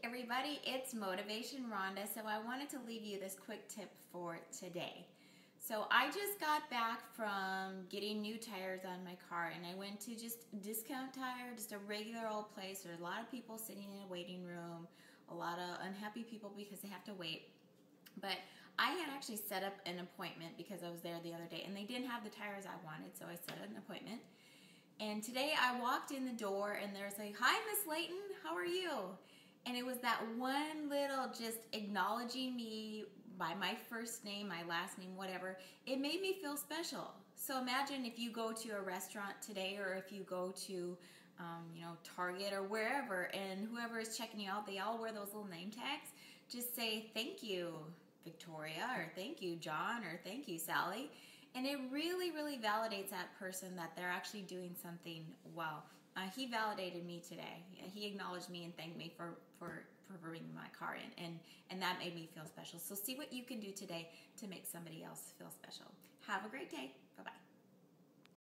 everybody, it's Motivation Rhonda. So I wanted to leave you this quick tip for today. So I just got back from getting new tires on my car, and I went to just Discount Tire, just a regular old place. There's a lot of people sitting in a waiting room, a lot of unhappy people because they have to wait. But I had actually set up an appointment because I was there the other day, and they didn't have the tires I wanted, so I set an appointment. And today I walked in the door, and there's like, "Hi, Miss Layton, how are you?" And it was that one little just acknowledging me by my first name, my last name, whatever. It made me feel special. So imagine if you go to a restaurant today, or if you go to, Target or wherever, and whoever is checking you out, they all wear those little name tags. Just say, "Thank you, Victoria," or "Thank you, John," or "Thank you, Sally." And it really, really validates that person that they're actually doing something well. He validated me today. He acknowledged me and thanked me for bringing my car in, and that made me feel special. So see what you can do today to make somebody else feel special. Have a great day. Bye-bye.